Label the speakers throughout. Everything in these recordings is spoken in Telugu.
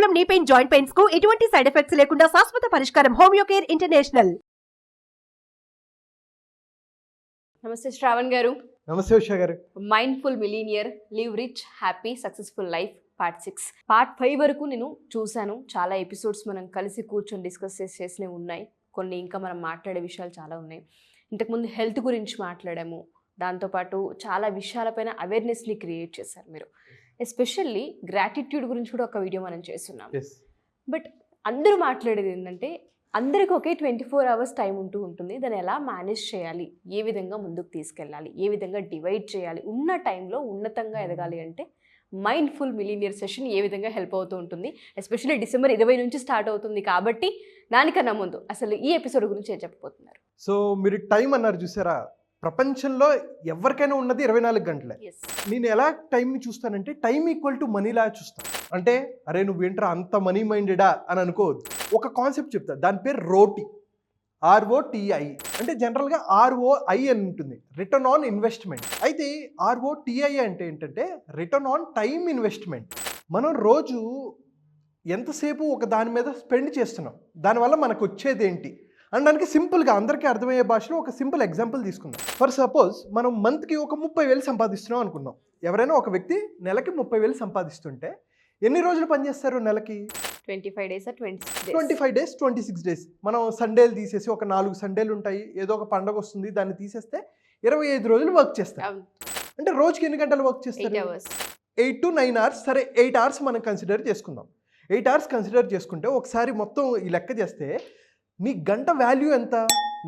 Speaker 1: Problem, knee pain, joint pains కు ఎటువంటి సైడ్ ఎఫెక్ట్స్ లేకుండా శాశ్వత పరిష్కారం. Homeo care international.
Speaker 2: నమస్తే శ్రావణ్ గారు.
Speaker 3: నమస్తే ఉషా గారు.
Speaker 2: Mindful millionaire, live rich, happy, successful life part 6. Part 5 వరకు నేను చూశాను. చాలా ఎపిసోడ్స్ మనం కలిసి కూర్చొని డిస్కస్ చేసినవి ఉన్నాయి. కొన్ని ఇంకా మనం మాట్లాడే విషయాలు చాలా ఉన్నాయి. ఇంతకుముందు హెల్త్ గురించి మాట్లాడాము. దాంతోపాటు చాలా విషయాలపైన అవేర్నెస్ని క్రియేట్ చేశారు మీరు. ఎస్పెషల్లీ గ్రాటిట్యూడ్ గురించి కూడా ఒక వీడియో మనం చేస్తున్నాం. బట్ అందరూ మాట్లాడేది ఏంటంటే అందరికీ ఒకే 24 hours టైం ఉంటుంది. దాన్ని ఎలా మేనేజ్ చేయాలి, ఏ విధంగా ముందుకు తీసుకెళ్ళాలి, ఏ విధంగా డివైడ్ చేయాలి, ఉన్న టైంలో ఉన్నతంగా ఎదగాలి అంటే మైండ్ఫుల్ మిలీనియర్ సెషన్ ఏ విధంగా హెల్ప్ అవుతూ ఉంటుంది. ఎస్పెషల్లీ December 20 నుంచి స్టార్ట్ అవుతుంది కాబట్టి దానికన్నా ముందు అసలు ఈ ఎపిసోడ్ గురించి ఏం చెప్పబోతున్నారు?
Speaker 3: సో మీరు టైం అన్నారు చూసారా, ప్రపంచంలో ఎవరికైనా ఉన్నది 24 గంటలే. నేను ఎలా టైంని చూస్తానంటే టైం ఈక్వల్ టు మనీలా చూస్తాను. అంటే అరే నువ్వు ఏంట్రా అంత మనీ మైండెడా అని అనుకోవద్దు. ఒక కాన్సెప్ట్ చెప్తా, దాని పేరు రోటీ, ROTI. అంటే జనరల్గా ROI అని ఉంటుంది, రిటర్న్ ఆన్ ఇన్వెస్ట్మెంట్. అయితే ROTI అంటే ఏంటంటే రిటర్న్ ఆన్ టైం ఇన్వెస్ట్మెంట్. మనం రోజు ఎంతసేపు ఒక దాని మీద స్పెండ్ చేస్తున్నాం, దానివల్ల మనకు వచ్చేది ఏంటి అనడానికి సింపుల్గా అందరికీ అర్థమయ్యే భాషలో ఒక సింపుల్ ఎగ్జాంపుల్ తీసుకుందాం. ఫర్ సపోజ్ మనం మంత్కి ఒక 30,000 సంపాదిస్తున్నాం అనుకుందాం. ఎవరైనా ఒక వ్యక్తి నెలకి 30,000 సంపాదిస్తుంటే ఎన్ని రోజులు పనిచేస్తారు నెలకి?
Speaker 2: 25 days,
Speaker 3: 25 days, 26 days. మనం సండేలు తీసేసి ఒక 4 సండేలు ఉంటాయి, ఏదో ఒక పండగ వస్తుంది, దాన్ని తీసేస్తే 25 రోజులు వర్క్ చేస్తారు. అంటే రోజుకి ఎన్ని గంటలు వర్క్ చేస్తారు? 8 to 9 hours. సరే 8 hours మనం కన్సిడర్ చేసుకుందాం. 8 hours కన్సిడర్ చేసుకుంటే ఒకసారి మొత్తం ఈ లెక్క చేస్తే నీ గంట వాల్యూ ఎంత?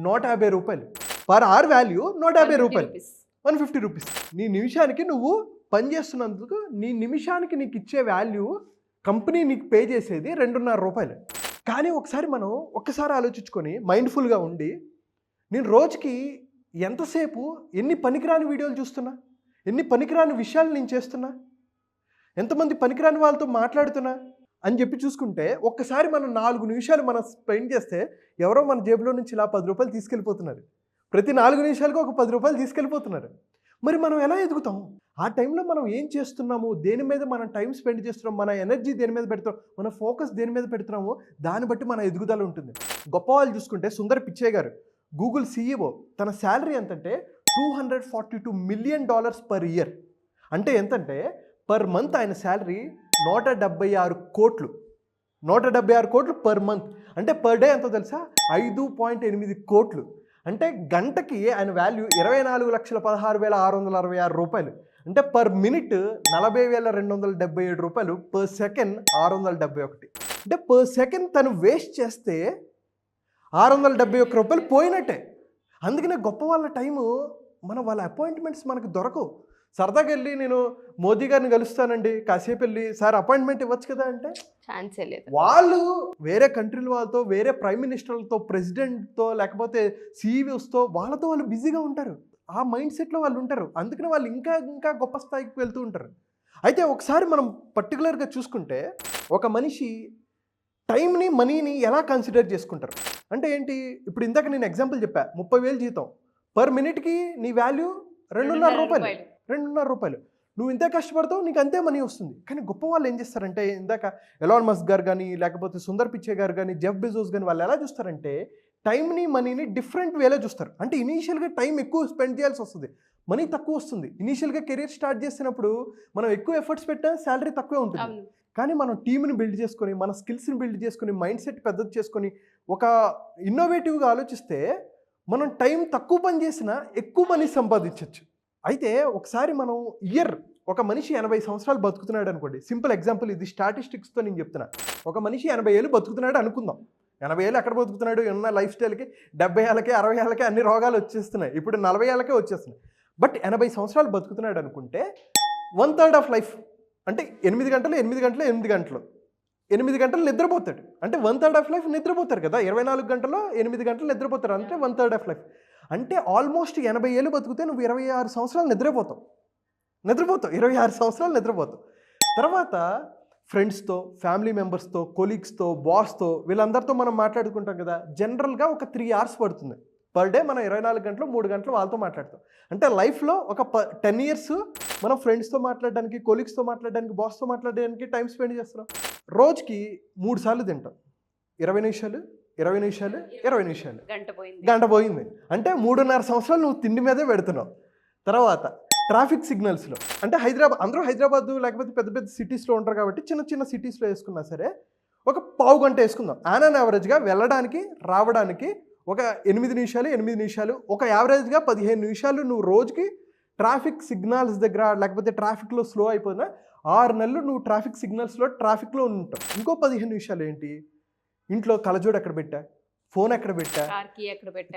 Speaker 3: 150 రూపాయలు. పర్ అవర్ వాల్యూ 150 రూపాయలు, 150 రూపీస్. నీ నిమిషానికి నువ్వు పని చేస్తున్నందుకు నీ నిమిషానికి నీకు ఇచ్చే వాల్యూ కంపెనీ నీకు పే చేసేది 2.5 రూపాయలు. కానీ ఒకసారి మనం ఒక్కసారి ఆలోచించుకొని మైండ్ఫుల్గా ఉండి నేను రోజుకి ఎంతసేపు ఎన్ని పనికిరాని వీడియోలు చూస్తున్నా, ఎన్ని పనికిరాని విషయాలు నేను చేస్తున్నా, ఎంతమంది పనికిరాని వాళ్ళతో మాట్లాడుతున్నా అని చెప్పి చూసుకుంటే ఒక్కసారి మనం 4 నిమిషాలు మనం స్పెండ్ చేస్తే ఎవరో మన జేబులో నుంచి ఇలా 10 రూపాయలు తీసుకెళ్ళిపోతున్నారు. ప్రతి 4 నిమిషాలకు ఒక 10 రూపాయలు తీసుకెళ్ళిపోతున్నారు. మరి మనం ఎలా ఎదుగుతాం? ఆ టైంలో మనం ఏం చేస్తున్నాము, దేని మీద మనం టైం స్పెండ్ చేస్తున్నాం, మన ఎనర్జీ దేని మీద పెడుతున్నాం, మన ఫోకస్ దేని మీద పెడుతున్నామో దాన్ని బట్టి మన ఎదుగుదల ఉంటుంది. గొప్ప వాళ్ళు చూసుకుంటే సుందర్ పిచ్చే గారు, గూగుల్ CEO, తన శాలరీ ఎంతంటే $242 million పర్ ఇయర్. అంటే ఎంతంటే పర్ మంత్ ఆయన శాలరీ 176 కోట్లు. 176 కోట్లు పర్ మంత్. అంటే పర్ డే ఎంతో తెలుసా? 5.8 కోట్లు. అంటే గంటకి ఆయన వాల్యూ 24,16,666 రూపాయలు. అంటే పర్ మినిట్ 40,277 రూపాయలు, పర్ సెకండ్ 671. అంటే పర్ సెకండ్ తను వేస్ట్ చేస్తే 671 రూపాయలు పోయినట్టే. అందుకనే గొప్ప వాళ్ళ టైము వాళ్ళ అపాయింట్మెంట్స్ మనకు దొరకవు. సరదాగా వెళ్ళి నేను మోదీ గారిని కలుస్తానండి, కాసేపు వెళ్ళి సార్ అపాయింట్మెంట్ ఇవ్వచ్చు కదా అంటే
Speaker 2: ఛాన్సే లేదు.
Speaker 3: వాళ్ళు వేరే కంట్రీల వాళ్ళతో, వేరే ప్రైమ్ మినిస్టర్లతో, ప్రెసిడెంట్తో, లేకపోతే CEOస్తో వాళ్ళతో వాళ్ళు బిజీగా ఉంటారు. ఆ మైండ్ సెట్లో వాళ్ళు ఉంటారు. అందుకని వాళ్ళు ఇంకా ఇంకా గొప్ప స్థాయికి వెళ్తూ ఉంటారు. అయితే ఒకసారి మనం పర్టికులర్గా చూసుకుంటే ఒక మనిషి టైంని, మనీని ఎలా కన్సిడర్ చేసుకుంటారు అంటే ఏంటి? ఇప్పుడు ఇందాక నేను ఎగ్జాంపుల్ చెప్పా, 30,000 జీతం, పర్ మినిట్కి నీ వాల్యూ 2.5 రూపాయలు. 2.5 రూపాయలు. నువ్వు ఇంతే కష్టపడతావు, నీకు అంతే మనీ వస్తుంది. కానీ గొప్ప వాళ్ళు ఏం చేస్తారంటే, ఇందాక ఎలాన్ మస్క్ గారు కానీ, లేకపోతే సుందర్ పిచ్చే గారు కానీ, జెఫ్ బెజోస్ కానీ, వాళ్ళు ఎలా చూస్తారంటే టైంని, మనీని డిఫరెంట్ వేలో చూస్తారు. అంటే ఇనీషియల్గా టైం ఎక్కువ స్పెండ్ చేయాల్సి వస్తుంది, మనీ తక్కువ వస్తుంది. ఇనీషియల్గా కెరీర్ స్టార్ట్ చేసినప్పుడు మనం ఎక్కువ ఎఫర్ట్స్ పెట్టినా శాలరీ తక్కువే ఉంటుంది. కానీ మనం టీంని బిల్డ్ చేసుకొని, మన స్కిల్స్ని బిల్డ్ చేసుకొని, మైండ్ సెట్ పెద్దది చేసుకొని, ఒక ఇన్నోవేటివ్గా ఆలోచిస్తే మనం టైం తక్కువ పని చేసినా ఎక్కువ మనీ సంపాదించవచ్చు. అయితే ఒకసారి మనం ఒక మనిషి 80 సంవత్సరాలు బతుకుతున్నాడు అనుకోండి. సింపుల్ ఎగ్జాంపుల్ ఇది, స్టాటిస్టిక్స్తో నేను చెప్తున్నా. ఒక మనిషి 80 ఏళ్ళు బతుకుతున్నాడు అనుకుందాం. 80 ఏళ్ళు ఎక్కడ బతుకుతున్నాడు? ఉన్న లైఫ్ స్టైల్కి 70 ఏళ్ళకి 60 ఏళ్ళకి అన్ని రోగాలు వచ్చేస్తున్నాయి. ఇప్పుడు 40 ఏళ్ళకే వచ్చేస్తున్నాయి. బట్ 80 సంవత్సరాలు బతుకుతున్నాడు అనుకుంటే 1/3 ఆఫ్ లైఫ్ అంటే 8 గంటలు 8 గంటలు నిద్రపోతాడు. అంటే 1/3 ఆఫ్ లైఫ్ నిద్రపోతారు కదా. 24 గంటల్లో 8 గంటలు నిద్రపోతారు, అంటే 1/3 ఆఫ్ లైఫ్. అంటే ఆల్మోస్ట్ 80 ఏళ్ళు బతుకుతే నువ్వు 26 సంవత్సరాలు నిద్రపోతావు. 26 సంవత్సరాలు నిద్రపోతావు. తర్వాత ఫ్రెండ్స్తో, ఫ్యామిలీ మెంబర్స్తో, కొలీగ్స్తో, బాస్తో, వీళ్ళందరితో మనం మాట్లాడుకుంటాం కదా. జనరల్గా ఒక 3 hours పడుతుంది పర్ డే. మనం 24 గంటలు 3 గంటలు వాళ్ళతో మాట్లాడతాం. అంటే లైఫ్లో ఒక 10 years మనం ఫ్రెండ్స్తో మాట్లాడడానికి, కొలీగ్స్తో మాట్లాడడానికి, బాస్తో మాట్లాడడానికి టైం స్పెండ్ చేస్తున్నాం. రోజుకి 3 సార్లు తింటాం. 20 నిమిషాలు 20 నిమిషాలు 20 నిమిషాలు, గంట పోయింది. అంటే 3.5 సంవత్సరాలు నువ్వు తిండి మీదే పెడుతున్నావు. తర్వాత ట్రాఫిక్ సిగ్నల్స్లో, అంటే అందరూ హైదరాబాద్ లేకపోతే పెద్ద పెద్ద సిటీస్లో ఉంటారు కాబట్టి చిన్న చిన్న సిటీస్లో వేసుకున్నా సరే ఒక పావు గంట వేసుకుందాం. ఆన్ యావరేజ్గా వెళ్ళడానికి రావడానికి ఒక 8 నిమిషాలు, ఒక యావరేజ్గా 15 నిమిషాలు నువ్వు రోజుకి ట్రాఫిక్ సిగ్నల్స్ దగ్గర లేకపోతే ట్రాఫిక్లో స్లో అయిపోయినా 6 నెలలు నువ్వు ట్రాఫిక్ సిగ్నల్స్లో ట్రాఫిక్లో ఉంటావు. ఇంకో 15 నిమిషాలు ఏంటి, ఇంట్లో కలజోడు ఎక్కడ పెట్టా, ఫోన్ ఎక్కడ పెట్టా,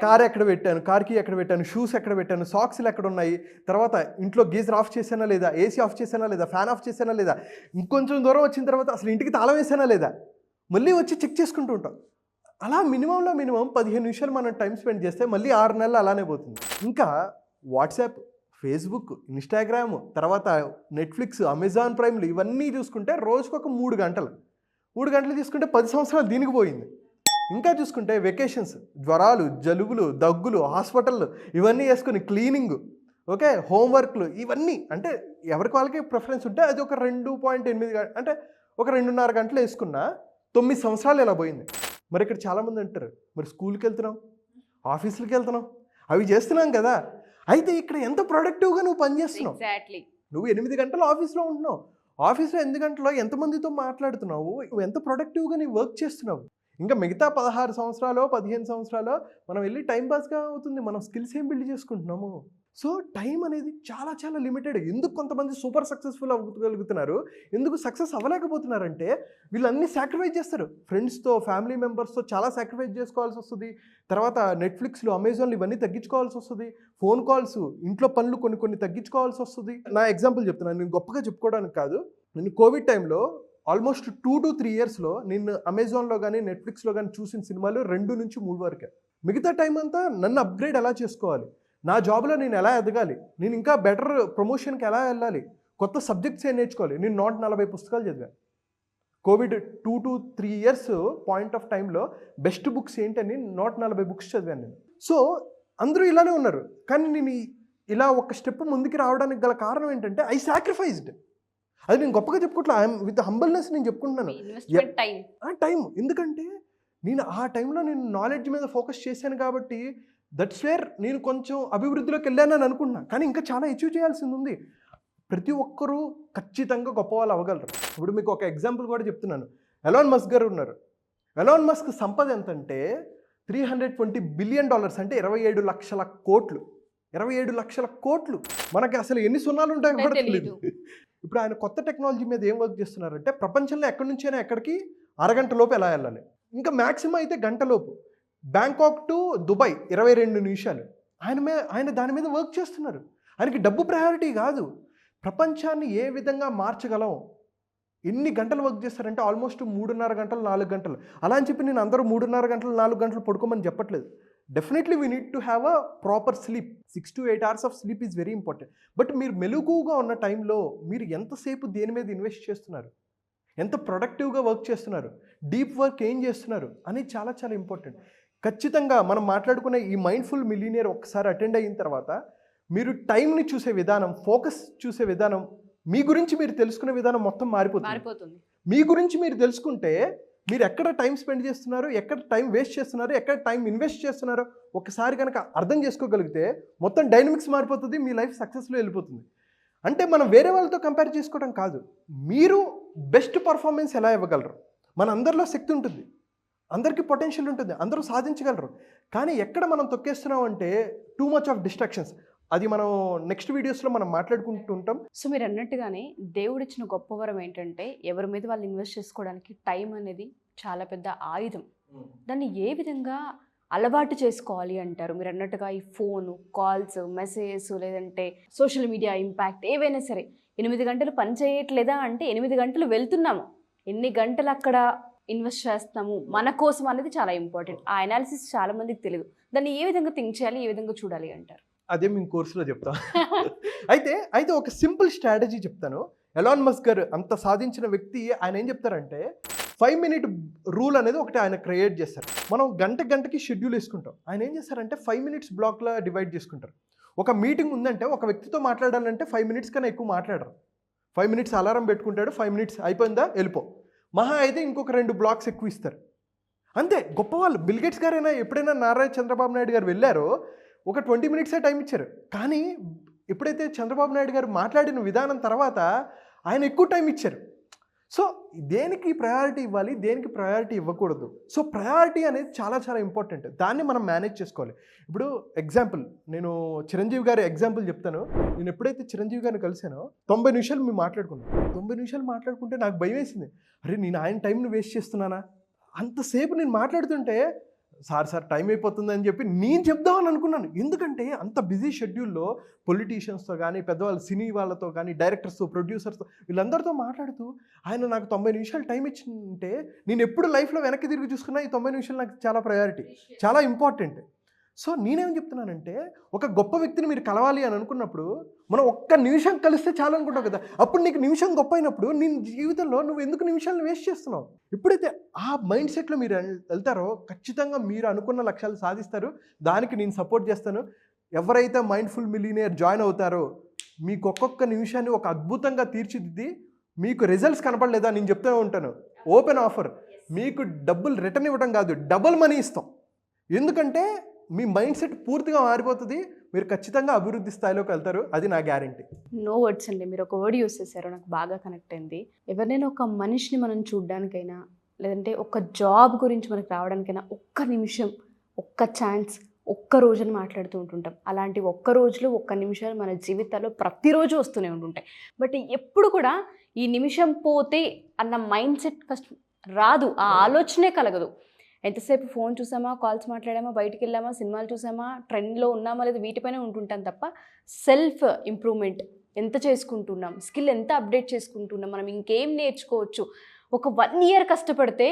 Speaker 3: కార్ ఎక్కడ పెట్టాను, కార్ కీ ఎక్కడ పెట్టాను, షూస్ ఎక్కడ పెట్టాను, సాక్స్లు ఎక్కడ ఉన్నాయి, తర్వాత ఇంట్లో గీజర్ ఆఫ్ చేశానా లేదా, ఏసీ ఆఫ్ చేశానా లేదా, ఫ్యాన్ ఆఫ్ చేశానా లేదా, ఇంకొంచెం దూరం వచ్చిన తర్వాత అసలు ఇంటికి తాళం వేసానా లేదా, మళ్ళీ వచ్చి చెక్ చేసుకుంటూ ఉంటాం. అలా మినిమం 15 నిమిషాలు మనం టైం స్పెండ్ చేస్తే మళ్ళీ 6 నెలలు అలానే పోతుంది. ఇంకా వాట్సాప్, ఫేస్బుక్, ఇన్స్టాగ్రామ్, తర్వాత నెట్ఫ్లిక్స్, అమెజాన్ ప్రైమ్లు ఇవన్నీ చూసుకుంటే రోజుకు ఒక 3 గంటలు తీసుకుంటే 10 సంవత్సరాలు దీనికి పోయింది. ఇంకా చూసుకుంటే వెకేషన్స్, జ్వరాలు, జలుబులు, దగ్గులు, హాస్పిటళ్ళు ఇవన్నీ వేసుకుని క్లీనింగ్, ఓకే, హోంవర్క్లు ఇవన్నీ, అంటే ఎవరికి వాళ్ళకి ప్రిఫరెన్స్ ఉంటే అది ఒక 2.8 అంటే ఒక 2.5 గంటలు వేసుకున్నా 9 సంవత్సరాలు ఇలా పోయింది. మరి ఇక్కడ చాలామంది అంటారు, మరి స్కూల్కి వెళ్తున్నాం, ఆఫీసులకి వెళ్తున్నాం, అవి చేస్తున్నాం కదా, అయితే ఇక్కడ ఎంత ప్రొడక్టివ్గా నువ్వు పనిచేస్తున్నావు. నువ్వు 8 గంటలు ఆఫీస్లో ఉంటున్నావు, ఆఫీస్లో 8 గంటల్లో ఎంతమందితో మాట్లాడుతున్నావు, నువ్వు ఎంత ప్రొడక్టివ్గా నీ వర్క్ చేస్తున్నావు. ఇంకా మిగతా 16 సంవత్సరాలు 15 సంవత్సరాలు మనం వెళ్ళి టైంపాస్గా అవుతుంది, మనం స్కిల్స్ ఏం బిల్డ్ చేసుకుంటున్నాము. సో టైం అనేది చాలా చాలా లిమిటెడ్. ఎందుకు కొంతమంది సూపర్ సక్సెస్ఫుల్ అవ్వగలుగుతున్నారు, ఎందుకు సక్సెస్ అవ్వలేకపోతున్నారంటే వీళ్ళన్నీ సాక్రిఫైస్ చేస్తారు. ఫ్రెండ్స్తో, ఫ్యామిలీ మెంబర్స్తో చాలా సాక్రిఫైస్ చేసుకోవాల్సి వస్తుంది. తర్వాత నెట్ఫ్లిక్స్లు, అమెజాన్లు ఇవన్నీ తగ్గించుకోవాల్సి వస్తుంది. ఫోన్ కాల్స్, ఇంట్లో పనులు కొన్ని తగ్గించుకోవాల్సి వస్తుంది. నా ఎగ్జాంపుల్ చెప్తున్నాను, నేను గొప్పగా చెప్పుకోవడానికి కాదు. నేను కోవిడ్ టైంలో ఆల్మోస్ట్ 2 to 3 ఇయర్స్లో నేను అమెజాన్లో కానీ నెట్ఫ్లిక్స్లో కానీ చూసిన సినిమాలు 2 నుంచి 3 వరకే. మిగతా టైం అంతా నన్ను అప్గ్రేడ్ ఎలా చేసుకోవాలి, నా జాబ్లో నేను ఎలా ఎదగాలి, నేను ఇంకా బెటర్ ప్రమోషన్కి ఎలా వెళ్ళాలి, కొత్త సబ్జెక్ట్స్ ఏం నేర్చుకోవాలి. నేను 140 పుస్తకాలు చదివాను. Covid 2 to 3 years point of టైంలో బెస్ట్ బుక్స్ ఏంటని 140 బుక్స్ చదివాను నేను. సో అందరూ ఇలానే ఉన్నారు, కానీ నేను ఇలా ఒక స్టెప్ ముందుకు రావడానికి గల కారణం ఏంటంటే ఐ సాక్రిఫైస్డ్. అది నేను గొప్పగా చెప్పుకోవట్లే, ఐఎమ్ విత్ హంబల్నెస్ నేను చెప్పుకుంటున్నాను. టైం, ఎందుకంటే నేను ఆ టైంలో నేను నాలెడ్జ్ మీద ఫోకస్ చేశాను కాబట్టి దట్స్ వేర్ నేను కొంచెం అభివృద్ధిలోకి వెళ్ళానని అనుకుంటున్నాను. కానీ ఇంకా చాలా అచీవ్ చేయాల్సింది ఉంది. ప్రతి ఒక్కరూ ఖచ్చితంగా గొప్ప వాళ్ళు అవ్వగలరు. ఇప్పుడు మీకు ఒక ఎగ్జాంపుల్ కూడా చెప్తున్నాను. ఎలాన్ మస్క్ గారు ఉన్నారు. ఎలాన్ మస్క్ సంపద ఎంతంటే $320 బిలియన్, అంటే 27 లక్షల కోట్లు. 27 లక్షల కోట్లు. మనకి అసలు ఎన్ని సున్నాలు ఉంటాయో కూడా తెలియదు. ఇప్పుడు ఆయన కొత్త టెక్నాలజీ మీద ఏం వర్క్ చేస్తున్నారంటే ప్రపంచంలో ఎక్కడి నుంచైనా ఎక్కడికి అరగంట లోపు ఎలా వెళ్ళాలి, ఇంకా మ్యాక్సిమం అయితే గంటలోపు. బ్యాంకాక్ టు దుబాయ్ 22 నిమిషాలు. ఆయన దాని మీద వర్క్ చేస్తున్నారు. ఆయనకి డబ్బు ప్రయారిటీ కాదు, ప్రపంచాన్ని ఏ విధంగా మార్చగలం. ఎన్ని గంటలు వర్క్ చేస్తారంటే ఆల్మోస్ట్ 3.5 గంటలు 4 గంటలు. అలా అని చెప్పి నేను అందరూ 3.5 గంటలు 4 గంటలు పడుకోమని చెప్పట్లేదు. Definitely we need to have a proper sleep. 6 to 8 hours of sleep is very important. But మీరు మెలుగుగా ఉన్న టైంలో మీరు ఎంతసేపు దేని మీద ఇన్వెస్ట్ చేస్తున్నారు, ఎంత ప్రొడక్టివ్గా వర్క్ చేస్తున్నారు, డీప్ వర్క్ ఏం చేస్తున్నారు అనేది చాలా చాలా ఇంపార్టెంట్. ఖచ్చితంగా మనం మాట్లాడుకునే ఈ మైండ్ఫుల్ మిలియనియర్ ఒక్కసారి అటెండ్ అయిన తర్వాత మీరు టైంని చూసే విధానం, ఫోకస్ చూసే విధానం, మీ గురించి మీరు తెలుసుకునే విధానం మొత్తం మారిపోతుంది. మీ గురించి మీరు తెలుసుకుంటే మీరు ఎక్కడ టైం స్పెండ్ చేస్తున్నారు, ఎక్కడ టైం వేస్ట్ చేస్తున్నారు, ఎక్కడ టైం ఇన్వెస్ట్ చేస్తున్నారో ఒకసారి కనుక అర్థం చేసుకోగలిగితే మొత్తం డైనమిక్స్ మారిపోతుంది, మీ లైఫ్ సక్సెస్లో వెళ్ళిపోతుంది. అంటే మనం వేరే వాళ్ళతో కంపేర్ చేసుకోవడం కాదు, మీరు బెస్ట్ పర్ఫార్మెన్స్ ఎలా ఇవ్వగలరు. మన అందరిలో శక్తి ఉంటుంది, అందరికీ పొటెన్షియల్ ఉంటుంది, అందరూ సాధించగలరు. కానీ ఎక్కడ మనం తొక్కేస్తున్నాం అంటే టూ మచ్ ఆఫ్ డిస్ట్రాక్షన్స్. అది మనం నెక్స్ట్ వీడియోస్లో మనం మాట్లాడుకుంటూ ఉంటాం.
Speaker 2: సో మీరు అన్నట్టుగానే దేవుడిచ్చిన గొప్ప వరం ఏంటంటే ఎవరి మీద వాళ్ళు ఇన్వెస్ట్ చేసుకోవడానికి టైం అనేది చాలా పెద్ద ఆయుధం. దాన్ని ఏ విధంగా అలవాటు చేసుకోవాలి అంటారు? మీరు అన్నట్టుగా ఈ ఫోను, కాల్స్, మెసేజెస్, లేదంటే సోషల్ మీడియా ఇంపాక్ట్ ఏవైనా సరే 8 గంటలు పని చేయట్లేదా అంటే 8 గంటలు వెళ్తున్నాము, ఎన్ని గంటలు అక్కడ ఇన్వెస్ట్ చేస్తాము మన కోసం అనేది చాలా ఇంపార్టెంట్. ఆ అనాలిసిస్ చాలా మందికి తెలియదు. దాన్ని ఏ విధంగా థింక్ చేయాలి, ఏ విధంగా చూడాలి అంటారు?
Speaker 3: అదే మేము కోర్సులో చెప్తాం. అయితే ఒక సింపుల్ స్ట్రాటజీ చెప్తాను. ఎలాన్ మస్క్ గారు అంత సాధించిన వ్యక్తి, ఆయన ఏం చెప్తారంటే 5 minute రూల్ అనేది ఒకటి ఆయన క్రియేట్ చేస్తారు. మనం గంటకి షెడ్యూల్ వేసుకుంటాం. ఆయన ఏం చేస్తారంటే 5 minutes బ్లాక్లో డివైడ్ చేసుకుంటారు. ఒక మీటింగ్ ఉందంటే ఒక వ్యక్తితో మాట్లాడాలంటే 5 minutes కన్నా ఎక్కువ మాట్లాడరు. 5 minutes అలారం పెట్టుకుంటాడు, 5 minutes అయిపోయిందా వెళ్ళిపో. మహా అయితే ఇంకొక 2 బ్లాక్స్ ఎక్కువ ఇస్తారు అంతే. గొప్పవాళ్ళు బిల్ గేట్స్ గారైనా ఎప్పుడైనా నారా చంద్రబాబు నాయుడు గారు వెళ్ళారో ఒక 20 మినిట్సే టైం ఇచ్చారు. కానీ ఎప్పుడైతే చంద్రబాబు నాయుడు గారు మాట్లాడిన విధానం తర్వాత ఆయన ఎక్కువ టైం ఇచ్చారు. సో దేనికి ప్రయారిటీ ఇవ్వాలి, దేనికి ప్రయారిటీ ఇవ్వకూడదు. సో ప్రయారిటీ అనేది చాలా చాలా ఇంపార్టెంట్. దాన్ని మనం మేనేజ్ చేసుకోవాలి. ఇప్పుడు ఎగ్జాంపుల్ నేను చిరంజీవి గారి ఎగ్జాంపుల్ చెప్తాను. నేను ఎప్పుడైతే చిరంజీవి గారిని కలిసానో 90 నిమిషాలు మేము మాట్లాడుకున్నాం. 90 నిమిషాలు మాట్లాడుకుంటే నాకు భయం వేసింది. అరే నేను ఆయన టైంని వేస్ట్ చేస్తున్నానా? అంతసేపు నేను మాట్లాడుతుంటే సార్ టైం అయిపోతుందని చెప్పి నేను చెప్దామని అనుకున్నాను. ఎందుకంటే అంత బిజీ షెడ్యూల్లో పొలిటీషియన్స్తో కానీ, పెద్దవాళ్ళు సినీ వాళ్ళతో కానీ, డైరెక్టర్స్తో, ప్రొడ్యూసర్స్తో వీళ్ళందరితో మాట్లాడుతూ ఆయన నాకు 90 నిమిషాలు టైం ఇచ్చింటే నేను ఎప్పుడు లైఫ్లో వెనక్కి తిరిగి చూసుకున్నా ఈ 90 నిమిషాలు నాకు చాలా ప్రయారిటీ, చాలా ఇంపార్టెంట్. సో నేనేం చెప్తున్నానంటే ఒక గొప్ప వ్యక్తిని మీరు కలవాలి అని అనుకున్నప్పుడు మనం ఒక్క నిమిషం కలిస్తే చాలు అనుకుంటావు కదా. అప్పుడు నీకు నిమిషం గొప్ప అయినప్పుడు నీ జీవితంలో నువ్వు ఎందుకు నిమిషాలను వేస్ట్ చేస్తున్నావు? ఎప్పుడైతే ఆ మైండ్ సెట్లో మీరు వెళ్తారో ఖచ్చితంగా మీరు అనుకున్న లక్ష్యాలు సాధిస్తారు. దానికి నేను సపోర్ట్ చేస్తాను. ఎవరైతే మైండ్ఫుల్ మిలియనియర్ జాయిన్ అవుతారో మీకు ఒక్కొక్క నిమిషాన్ని ఒక అద్భుతంగా తీర్చిదిద్ది మీకు రిజల్ట్స్ కనపడలేదా నేను చెప్తూ ఉంటాను. ఓపెన్ ఆఫర్, మీకు డబ్బులు రిటర్న్ ఇవ్వడం కాదు, డబుల్ మనీ ఇస్తాం. ఎందుకంటే మీ మైండ్ సెట్ పూర్తిగా మారిపోతుంది. మీరు ఖచ్చితంగా అభివృద్ధి స్థాయిలోకి వెళ్తారు. అది నా గ్యారంటీ.
Speaker 2: నో వర్డ్స్ అండి. మీరు ఒక వర్డ్ యూస్ చేశారు, నాకు బాగా కనెక్ట్ అయింది. ఎవరినైనా ఒక మనిషిని మనం చూడడానికైనా, లేదంటే ఒక జాబ్ గురించి మనకు రావడానికైనా ఒక్క నిమిషం, ఒక్క ఛాన్స్, ఒక్క రోజుని మాట్లాడుతూ ఉంటుంటాం. అలాంటి ఒక్క రోజులు, ఒక్క నిమిషాలు మన జీవితాల్లో ప్రతిరోజు వస్తూనే ఉంటుంటాయి. బట్ ఎప్పుడు కూడా ఈ నిమిషం పోతే అన్న మైండ్ సెట్ ఫస్ట్ రాదు, ఆ ఆలోచనే కలగదు. ఎంతసేపు ఫోన్ చూసామా, కాల్స్ మాట్లాడామా, బయటికి వెళ్ళామా, సినిమాలు చూసామా, ట్రెండ్లో ఉన్నామా లేదా వీటిపైనే ఉంటుంటాం తప్ప సెల్ఫ్ ఇంప్రూవ్మెంట్ ఎంత చేసుకుంటున్నాం, స్కిల్ ఎంత అప్డేట్ చేసుకుంటున్నాం, మనం ఇంకేం నేర్చుకోవచ్చు, ఒక 1 ఇయర్ కష్టపడితే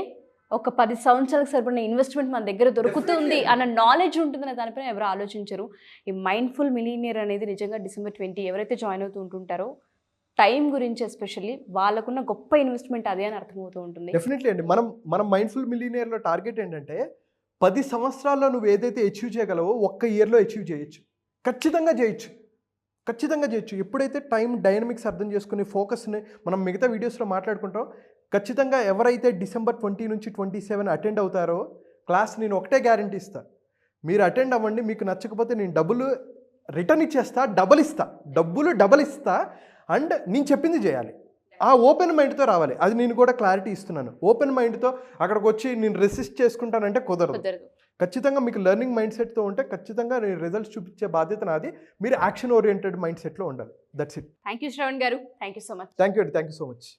Speaker 2: ఒక 10 సంవత్సరాలకు సరిపడిన ఇన్వెస్ట్మెంట్ మన దగ్గర దొరుకుతుంది అన్న నాలెడ్జ్ ఉంటుందనే దానిపైన ఎవరు ఆలోచించరు. ఈ మైండ్ఫుల్ మిలియనియర్ అనేది నిజంగా December 20 ఎవరైతే జాయిన్ అవుతూ ఉంటుంటారో టైం గురించి ఎస్పెషల్లీ వాళ్ళకున్న గొప్ప ఇన్వెస్ట్మెంట్ అదే అని అర్థమవుతూ ఉంటుంది.
Speaker 3: డెఫినెట్లీ అండి. మనం మైండ్ఫుల్ మిలియనియర్లో టార్గెట్ ఏంటంటే 10 సంవత్సరాల్లో నువ్వు ఏదైతే అచీవ్ చేయగలవో ఒక్క ఇయర్లో అచీవ్ చేయొచ్చు. ఖచ్చితంగా చేయొచ్చు. ఎప్పుడైతే టైం డైనమిక్స్ అర్థం చేసుకుని ఫోకస్ని మనం మిగతా వీడియోస్లో మాట్లాడుకుంటాం. ఖచ్చితంగా ఎవరైతే December 20 నుంచి 27 అటెండ్ అవుతారో క్లాస్ నేను ఒకటే గ్యారంటీ ఇస్తా, మీరు అటెండ్ అవ్వండి. మీకు నచ్చకపోతే నేను డబ్బులు రిటర్న్ ఇచ్చేస్తా, డబుల్ ఇస్తా. అండ్ నేను చెప్పింది చేయాలి. ఆ ఓపెన్ మైండ్తో రావాలి. అది నేను కూడా క్లారిటీ ఇస్తున్నాను. ఓపెన్ మైండ్తో అక్కడికి వచ్చి నేను రెసిస్ట్ చేసుకుంటానంటే కుదరదు. ఖచ్చితంగా మీకు లెర్నింగ్ మైండ్ సెట్తో ఉంటే ఖచ్చితంగా నేను రిజల్ట్స్ చూపించే బాధ్యత నాది. మీరు యాక్షన్ ఓరియంటెడ్ మైండ్ సెట్లో ఉండాలి. That's it.
Speaker 2: Thank you Shravan గారు. Thank you so much.
Speaker 3: Thank you so much.